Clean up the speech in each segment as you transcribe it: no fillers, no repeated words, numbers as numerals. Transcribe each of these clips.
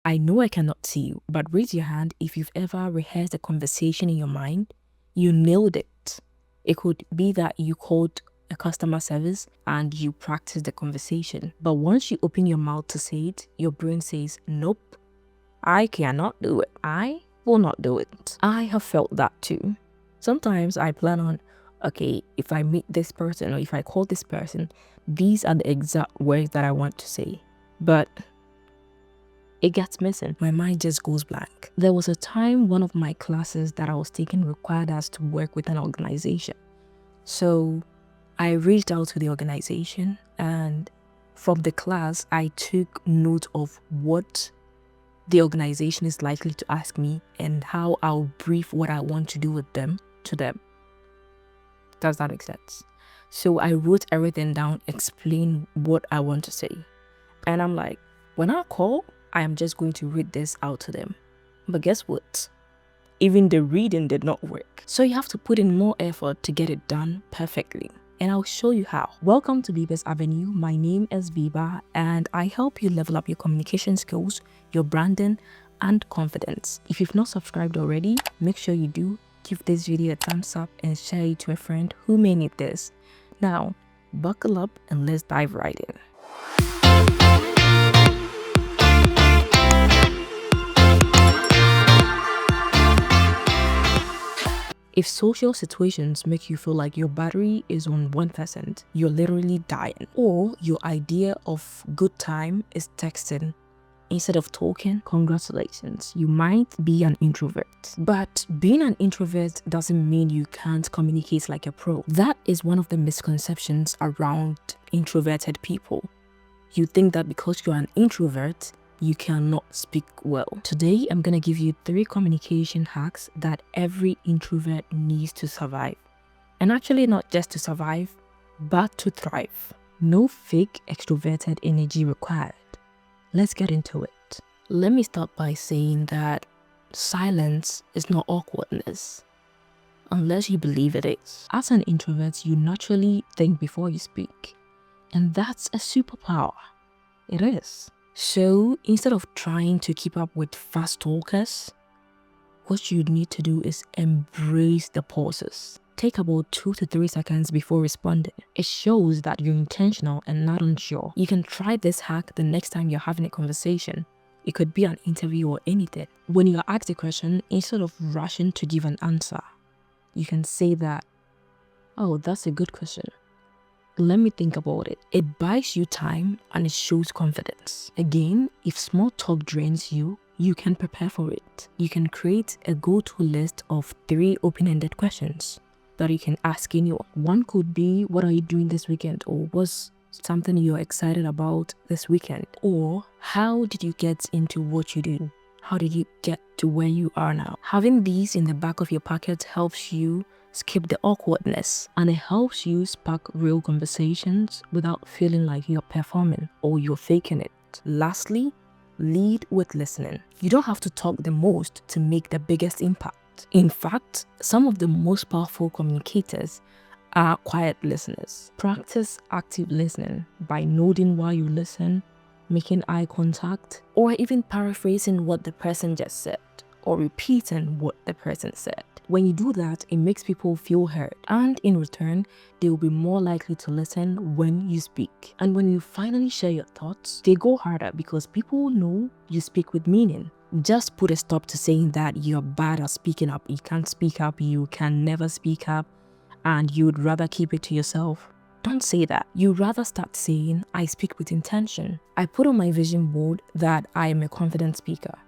I know I cannot see you, but raise your hand if you've ever rehearsed a conversation in your mind. You nailed it. It could be that you called a customer service and you practiced the conversation. But once you open your mouth to say it, your brain says, nope, I cannot do it. I will not do it. I have felt that too. Sometimes I plan on, okay, if I meet this person or if I call this person, these are the exact words that I want to say. But it gets missing. My mind just goes blank. There was a time one of my classes that I was taking required us to work with an organization. So I reached out to the organization, and from the class, I took note of what the organization is likely to ask me and how I'll brief what I want to do with them to them. Does that make sense? So I wrote everything down, explain what I want to say. And I'm like, when I call, I am just going to read this out to them. But guess what? Even the reading did not work. So you have to put in more effort to get it done perfectly. And I'll show you how. Welcome to Biba's Avenue. My name is Biba, and I help you level up your communication skills, your branding, and confidence. If you've not subscribed already, make sure you do. Give this video a thumbs up and share it to a friend who may need this. Now, buckle up and let's dive right in. If social situations make you feel like your battery is on 1%, you're literally dying. Or your idea of good time is texting instead of talking, congratulations, you might be an introvert. But being an introvert doesn't mean you can't communicate like a pro. That is one of the misconceptions around introverted people. You think that because you're an introvert, you cannot speak well. Today, I'm gonna give you 3 communication hacks that every introvert needs to survive. And actually not just to survive, but to thrive. No fake extroverted energy required. Let's get into it. Let me start by saying that silence is not awkwardness, unless you believe it is. As an introvert, you naturally think before you speak. And that's a superpower. It is. So instead of trying to keep up with fast talkers, what you need to do is embrace the pauses. Take about 2 to 3 seconds before responding. It shows that you're intentional and not unsure. You can try this hack the next time you're having a conversation. It could be an interview or anything. When you're asked a question, instead of rushing to give an answer, you can say that, oh, that's a good question. Let me think about it. It buys you time and it shows confidence. Again, if small talk drains you, you can prepare for it. You can create a go-to list of 3 open-ended questions that you can ask anyone. One could be, what are you doing this weekend? Or what's something you're excited about this weekend? Or how did you get into what you do? How did you get to where you are now? Having these in the back of your pocket helps you skip the awkwardness, and it helps you spark real conversations without feeling like you're performing or you're faking it. Lastly, lead with listening. You don't have to talk the most to make the biggest impact. In fact, some of the most powerful communicators are quiet listeners. Practice active listening by nodding while you listen, making eye contact, or even paraphrasing what the person just said, or repeating what the person said. When you do that, it makes people feel heard, and in return, they will be more likely to listen when you speak. And when you finally share your thoughts, they go harder because people know you speak with meaning. Just put a stop to saying that you're bad at speaking up, you can't speak up, you can never speak up, and you'd rather keep it to yourself. Don't say that. You'd rather start saying, I speak with intention. I put on my vision board that I am a confident speaker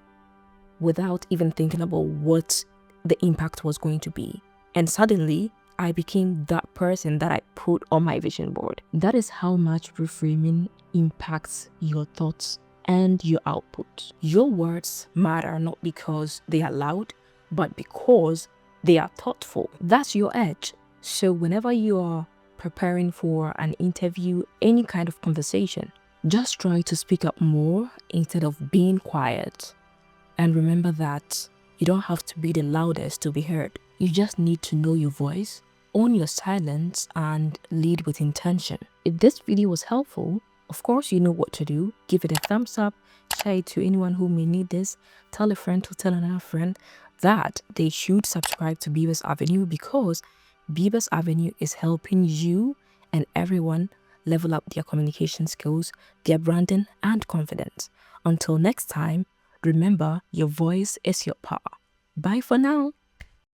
without even thinking about what the impact was going to be. And suddenly, I became that person that I put on my vision board. That is how much reframing impacts your thoughts and your output. Your words matter not because they are loud, but because they are thoughtful. That's your edge. So whenever you are preparing for an interview, any kind of conversation, just try to speak up more instead of being quiet. And remember that you don't have to be the loudest to be heard. You just need to know your voice, own your silence, and lead with intention. If this video was helpful, Of course, you know what to do. Give it a thumbs up, share it to anyone who may need this, tell a friend to tell another friend that they should subscribe to Bieber's Avenue, because Bieber's Avenue is helping you and everyone level up their communication skills, their branding, and confidence. Until next time, remember, your voice is your power. Bye for now.